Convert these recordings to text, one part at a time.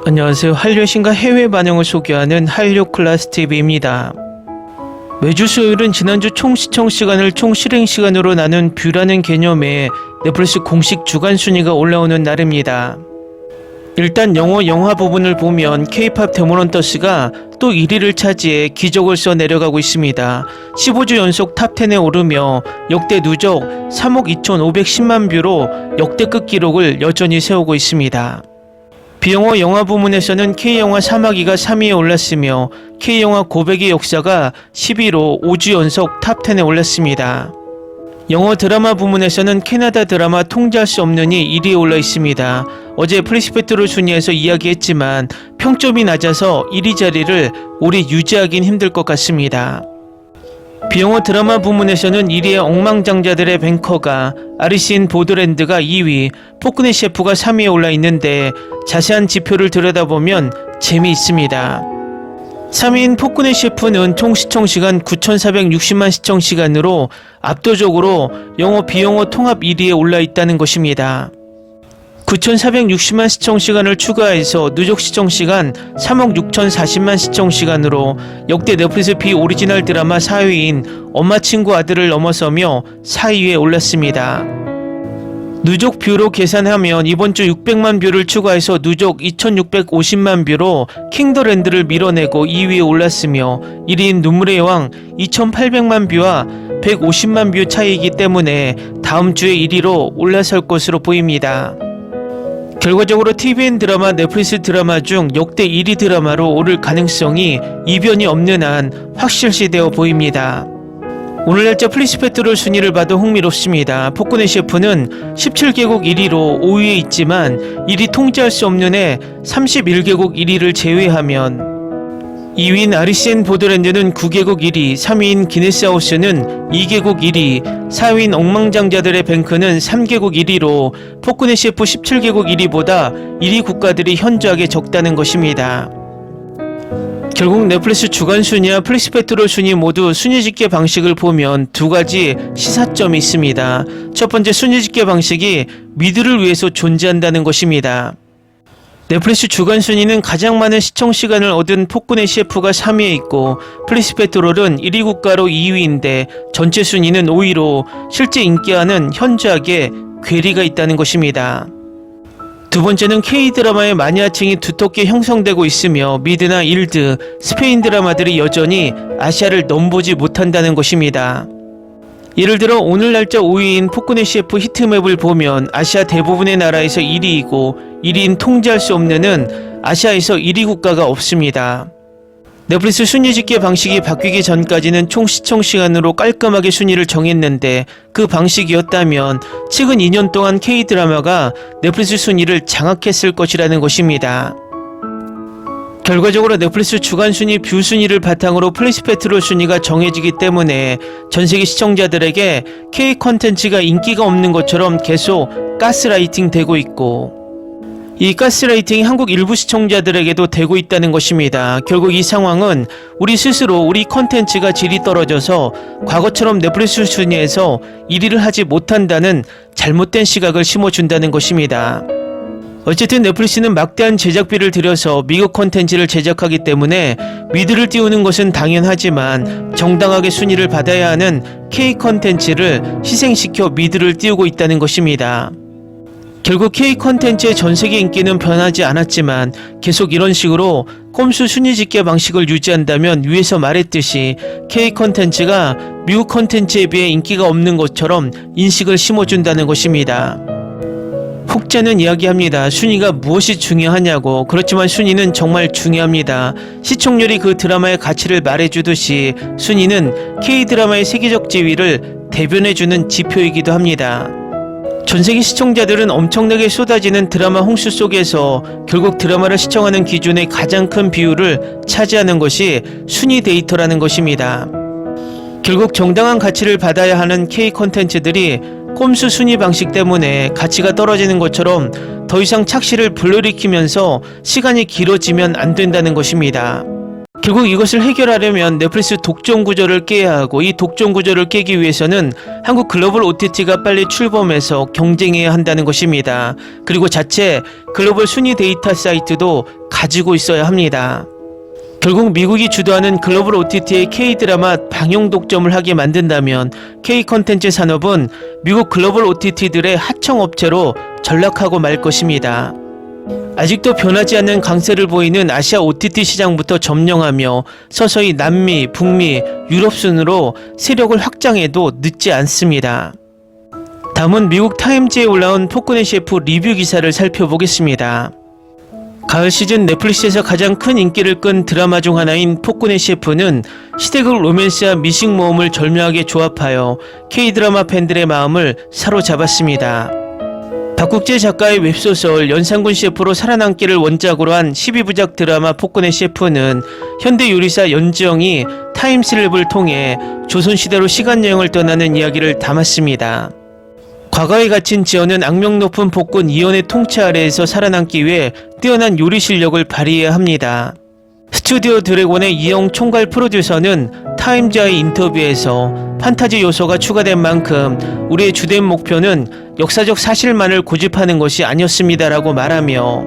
안녕하세요. 한류의 신과 해외 반영을 소개하는 한류클래스TV입니다. 매주 수요일은 지난주 총 시청 시간을 총 실행 시간으로 나눈 뷰라는 개념의 넷플릭스 공식 주간 순위가 올라오는 날입니다. 일단 영화 부분을 보면 K-팝 데모넌터스가 또 1위를 차지해 기적을 써 내려가고 있습니다. 15주 연속 탑10에 오르며 역대 누적 3억 2,510만 뷰로 역대급 기록을 여전히 세우고 있습니다. 비영어 영화 부문에서는 K영화 사마귀가 3위에 올랐으며 K영화 고백의 역사가 10위로 5주 연속 탑10에 올랐습니다. 영어 드라마 부문에서는 캐나다 드라마 통제할 수 없는이 1위에 올라 있습니다. 어제 플리스페트롤 순위에서 이야기했지만 평점이 낮아서 1위 자리를 오래 유지하긴 힘들 것 같습니다. 비영어 드라마 부문에서는 1위의 억망장자들의 뱅커가, 아리신 보드랜드가 2위, 포크네 셰프가 3위에 올라 있는데 자세한 지표를 들여다보면 재미있습니다. 3위인 포크네 셰프는 총 시청시간 9,460만 시청시간으로 압도적으로 영어 비영어 통합 1위에 올라 있다는 것입니다. 9,460만 시청시간을 추가해서 누적 시청시간 3억 6,040만 시청시간으로 역대 넷플릭스 비오리지널 드라마 4위인 엄마 친구 아들을 넘어서며 4위에 올랐습니다. 누적 뷰로 계산하면 이번 주 600만 뷰를 추가해서 누적 2,650만 뷰로 킹더랜드를 밀어내고 2위에 올랐으며 1위인 눈물의 여왕 2,800만 뷰와 150만 뷰 차이이기 때문에 다음 주에 1위로 올라설 것으로 보입니다. 결과적으로 TVN 드라마, 넷플릭스 드라마 중 역대 1위 드라마로 오를 가능성이 이변이 없는 한 확실시되어 보입니다. 오늘 날짜 플리스페트롤 순위를 봐도 흥미롭습니다. 포크네 셰프는 17개국 1위로 5위에 있지만 1위 통제할 수 없는 해 31개국 1위를 제외하면 2위인 아리센 보드랜드는 9개국 1위, 3위인 기네스하우스는 2개국 1위, 4위인 억망장자들의 뱅크는 3개국 1위로 포크네 셰프 17개국 1위보다 1위 국가들이 현저하게 적다는 것입니다. 결국 넷플릭스 주간 순위와 플리스페트롤 순위 모두 순위 집계 방식을 보면 두 가지 시사점이 있습니다. 첫 번째, 순위 집계 방식이 미드를 위해서 존재한다는 것입니다. 넷플릭스 주간 순위는 가장 많은 시청 시간을 얻은 포크네 셰프가 3위에 있고 플리스페트롤은 1위 국가로 2위인데 전체 순위는 5위로 실제 인기와는 현저하게 괴리가 있다는 것입니다. 두 번째는 K-드라마의 마니아층이 두텁게 형성되고 있으며 미드나 일드, 스페인 드라마들이 여전히 아시아를 넘보지 못한다는 것입니다. 예를 들어 오늘 날짜 5위인 포크네 셰프 히트맵을 보면 아시아 대부분의 나라에서 1위이고 1위인 통제할 수 없는 아시아에서 1위 국가가 없습니다. 넷플릭스 순위 집계 방식이 바뀌기 전까지는 총 시청 시간으로 깔끔하게 순위를 정했는데 그 방식이었다면 최근 2년 동안 K-드라마가 넷플릭스 순위를 장악했을 것이라는 것입니다. 결과적으로 넷플릭스 주간 순위 뷰 순위를 바탕으로 플리스페트롤 순위가 정해지기 때문에 전세계 시청자들에게 K 컨텐츠가 인기가 없는 것처럼 계속 가스라이팅 되고 있고 이 가스라이팅이 한국 일부 시청자들에게도 되고 있다는 것입니다. 결국 이 상황은 우리 스스로 우리 컨텐츠가 질이 떨어져서 과거처럼 넷플릭스 순위에서 1위를 하지 못한다는 잘못된 시각을 심어준다는 것입니다. 어쨌든 넷플릭스는 막대한 제작비를 들여서 미국 컨텐츠를 제작하기 때문에 미드를 띄우는 것은 당연하지만 정당하게 순위를 받아야 하는 K 컨텐츠를 희생시켜 미드를 띄우고 있다는 것입니다. 결국 K 컨텐츠의 전세계 인기는 변하지 않았지만 계속 이런 식으로 꼼수 순위 집계 방식을 유지한다면 위에서 말했듯이 K 컨텐츠가 미국 컨텐츠에 비해 인기가 없는 것처럼 인식을 심어준다는 것입니다. 혹자는 이야기합니다. 순위가 무엇이 중요하냐고. 그렇지만 순위는 정말 중요합니다. 시청률이 그 드라마의 가치를 말해주듯이 순위는 K-드라마의 세계적 지위를 대변해주는 지표이기도 합니다. 전세계 시청자들은 엄청나게 쏟아지는 드라마 홍수 속에서 결국 드라마를 시청하는 기준의 가장 큰 비율을 차지하는 것이 순위 데이터라는 것입니다. 결국 정당한 가치를 받아야 하는 K 콘텐츠들이 꼼수 순위 방식 때문에 가치가 떨어지는 것처럼 더 이상 착시를 불러일으키면서 시간이 길어지면 안 된다는 것입니다. 결국 이것을 해결하려면 넷플릭스 독점 구조를 깨야 하고, 이 독점 구조를 깨기 위해서는 한국 글로벌 OTT가 빨리 출범해서 경쟁해야 한다는 것입니다. 그리고 자체 글로벌 순위 데이터 사이트도 가지고 있어야 합니다. 결국 미국이 주도하는 글로벌 OTT의 K-드라마 방영 독점을 하게 만든다면 K-컨텐츠 산업은 미국 글로벌 OTT들의 하청업체로 전락하고 말 것입니다. 아직도 변하지 않는 강세를 보이는 아시아 OTT 시장부터 점령하며 서서히 남미, 북미, 유럽 순으로 세력을 확장해도 늦지 않습니다. 다음은 미국 타임즈에 올라온 폭군의 셰프 리뷰 기사를 살펴보겠습니다. 가을 시즌 넷플릭스에서 가장 큰 인기를 끈 드라마 중 하나인 폭군의 셰프는 시대극 로맨스와 미식 모험을 절묘하게 조합하여 K-드라마 팬들의 마음을 사로잡았습니다. 박국재 작가의 웹소설 연산군 셰프로 살아남기를 원작으로 한 12부작 드라마 폭군의 셰프는 현대 요리사 연지영이 타임슬립을 통해 조선시대로 시간여행을 떠나는 이야기를 담았습니다. 과거에 갇힌 지연은 악명 높은 폭군 이연의 통치 아래에서 살아남기 위해 뛰어난 요리 실력을 발휘해야 합니다. 스튜디오 드래곤의 이영 총괄 프로듀서는 타임즈와의 인터뷰에서 판타지 요소가 추가된 만큼 우리의 주된 목표는 역사적 사실만을 고집하는 것이 아니었습니다라고 말하며,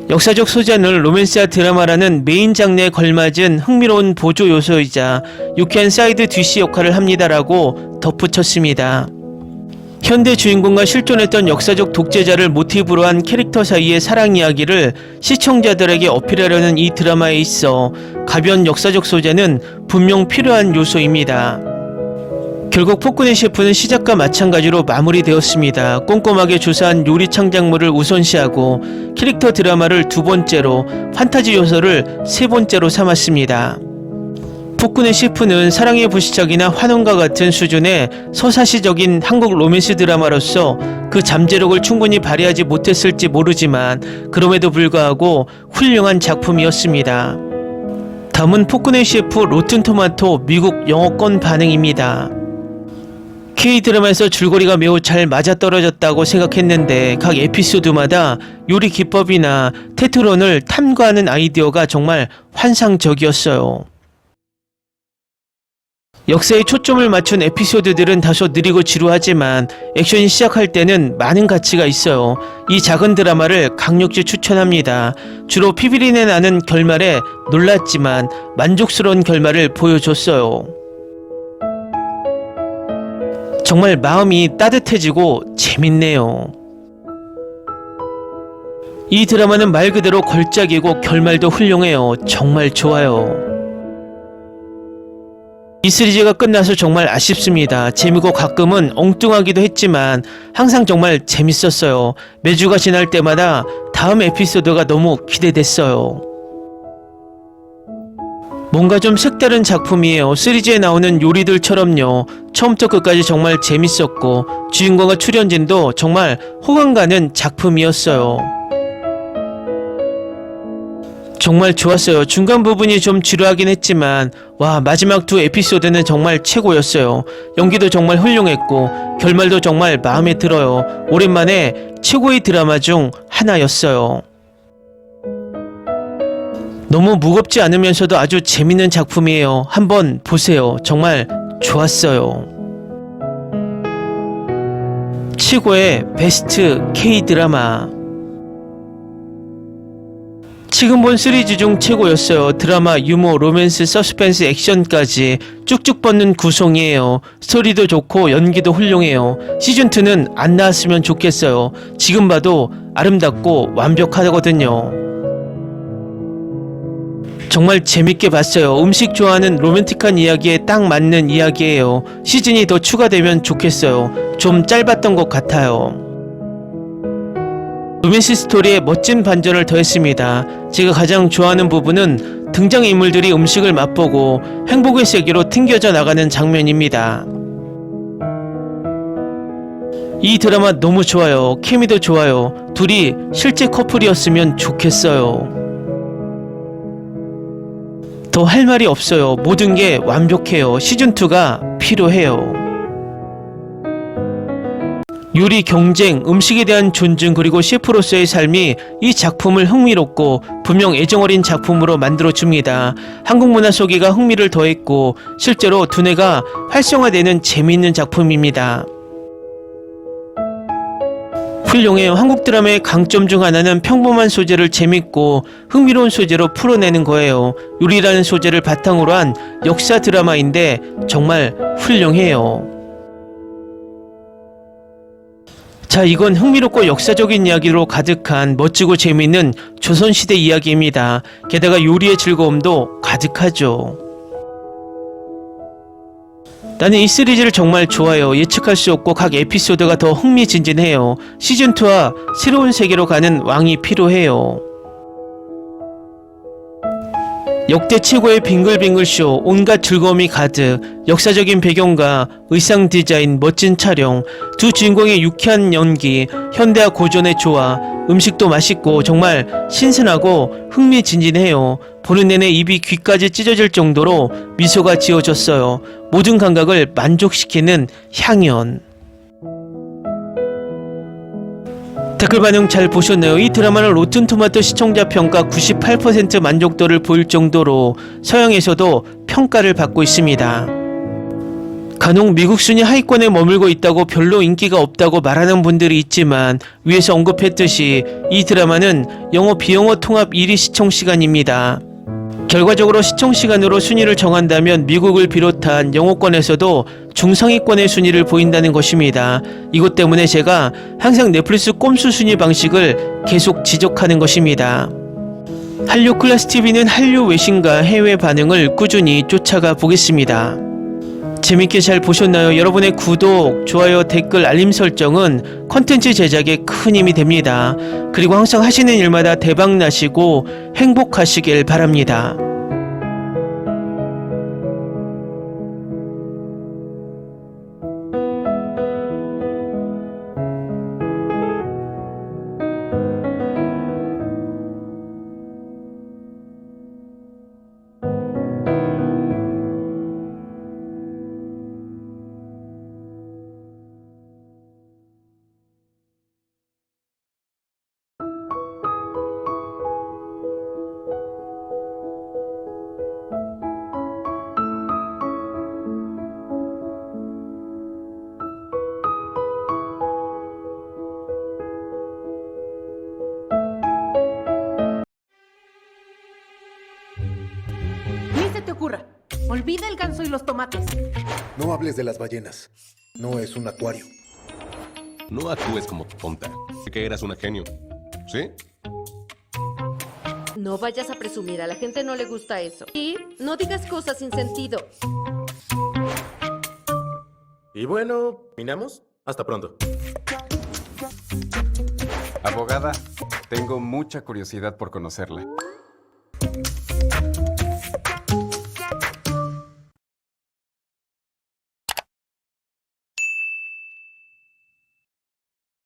역사적 소재는 로맨스와 드라마라는 메인 장르에 걸맞은 흥미로운 보조 요소이자 유쾌한 사이드 뒤시 역할을 합니다라고 덧붙였습니다. 현대 주인공과 실존했던 역사적 독재자를 모티브로 한 캐릭터 사이의 사랑 이야기를 시청자들에게 어필하려는 이 드라마에 있어 가벼운 역사적 소재는 분명 필요한 요소입니다. 결국 폭군의 셰프는 시작과 마찬가지로 마무리되었습니다. 꼼꼼하게 조사한 요리 창작물을 우선시하고 캐릭터 드라마를 두 번째로, 판타지 요소를 세 번째로 삼았습니다. 폭군의 셰프는 사랑의 불시착이나 환원과 같은 수준의 서사시적인 한국 로맨스 드라마로서 그 잠재력을 충분히 발휘하지 못했을지 모르지만 그럼에도 불구하고 훌륭한 작품이었습니다. 다음은 폭군의 셰프 로튼토마토 미국 영어권 반응입니다. K-드라마에서 줄거리가 매우 잘 맞아떨어졌다고 생각했는데 각 에피소드마다 요리 기법이나 테트론을 탐구하는 아이디어가 정말 환상적이었어요. 역사에 초점을 맞춘 에피소드들은 다소 느리고 지루하지만 액션이 시작할 때는 많은 가치가 있어요. 이 작은 드라마를 강력히 추천합니다. 주로 피비린내 나는 결말에 놀랐지만 만족스러운 결말을 보여줬어요. 정말 마음이 따뜻해지고 재밌네요. 이 드라마는 말 그대로 걸작이고 결말도 훌륭해요. 정말 좋아요. 이 시리즈가 끝나서 정말 아쉽습니다. 재미고 가끔은 엉뚱하기도 했지만 항상 정말 재밌었어요. 매주가 지날 때마다 다음 에피소드가 너무 기대됐어요. 뭔가 좀 색다른 작품이에요. 시리즈에 나오는 요리들처럼요. 처음부터 끝까지 정말 재밌었고 주인공과 출연진도 정말 호감 가는 작품이었어요. 정말 좋았어요. 중간 부분이 좀 지루하긴 했지만 마지막 두 에피소드는 정말 최고였어요. 연기도 정말 훌륭했고 결말도 정말 마음에 들어요. 오랜만에 최고의 드라마 중 하나였어요. 너무 무겁지 않으면서도 아주 재밌는 작품이에요. 한번 보세요. 정말 좋았어요. 최고의 베스트 K-드라마. 지금 본 시리즈 중 최고였어요. 드라마, 유머, 로맨스, 서스펜스, 액션까지 쭉쭉 뻗는 구성이에요. 스토리도 좋고 연기도 훌륭해요. 시즌2는 안 나왔으면 좋겠어요. 지금 봐도 아름답고 완벽하거든요. 정말 재밌게 봤어요. 음식 좋아하는 로맨틱한 이야기에 딱 맞는 이야기예요. 시즌이 더 추가되면 좋겠어요. 좀 짧았던 것 같아요. 로맨스 스토리에 멋진 반전을 더했습니다. 제가 가장 좋아하는 부분은 등장인물들이 음식을 맛보고 행복의 세계로 튕겨져 나가는 장면입니다. 이 드라마 너무 좋아요. 케미도 좋아요. 둘이 실제 커플이었으면 좋겠어요. 더 할 말이 없어요. 모든 게 완벽해요. 시즌2가 필요해요. 요리 경쟁, 음식에 대한 존중 그리고 셰프로서의 삶이 이 작품을 흥미롭고 분명 애정어린 작품으로 만들어줍니다. 한국 문화 소개가 흥미를 더했고 실제로 두뇌가 활성화되는 재미있는 작품입니다. 훌륭해요. 한국 드라마의 강점 중 하나는 평범한 소재를 재밌고 흥미로운 소재로 풀어내는 거예요. 요리라는 소재를 바탕으로 한 역사 드라마인데 정말 훌륭해요. 자, 이건 흥미롭고 역사적인 이야기로 가득한 멋지고 재미있는 조선시대 이야기입니다. 게다가 요리의 즐거움도 가득하죠. 나는 이 시리즈를 정말 좋아요. 예측할 수 없고 각 에피소드가 더 흥미진진해요. 시즌2와 새로운 세계로 가는 왕이 필요해요. 역대 최고의 빙글빙글 쇼, 온갖 즐거움이 가득, 역사적인 배경과 의상 디자인, 멋진 촬영, 두 주인공의 유쾌한 연기, 현대와 고전의 조화, 음식도 맛있고 정말 신선하고 흥미진진해요. 보는 내내 입이 귀까지 찢어질 정도로 미소가 지어졌어요. 모든 감각을 만족시키는 향연. 댓글 반응 잘 보셨나요? 이 드라마는 로튼토마토 시청자 평가 98% 만족도를 보일 정도로 서양에서도 평가를 받고 있습니다. 간혹 미국 순위 하위권에 머물고 있다고 별로 인기가 없다고 말하는 분들이 있지만 위에서 언급했듯이 이 드라마는 영어 비영어 통합 1위 시청 시간입니다. 결과적으로 시청 시간으로 순위를 정한다면 미국을 비롯한 영어권에서도 중상위권의 순위를 보인다는 것입니다. 이것 때문에 제가 항상 넷플릭스 꼼수 순위 방식을 계속 지적하는 것입니다. 한류 클래스 TV는 한류 외신과 해외 반응을 꾸준히 쫓아가 보겠습니다. 재밌게 잘 보셨나요? 여러분의 구독, 좋아요, 댓글, 알림 설정은 컨텐츠 제작에 큰 힘이 됩니다. 그리고 항상 하시는 일마다 대박 나시고 행복하시길 바랍니다. Ni se te ocurra. Olvida el ganso y los tomates. No hables de las ballenas. No es un acuario. No actúes como tonta. Que eras una genio. ¿Sí? No vayas a presumir, a la gente no le gusta eso. Y no digas cosas sin sentido. Y bueno, ¿terminamos? Hasta pronto. Abogada, tengo mucha curiosidad por conocerla.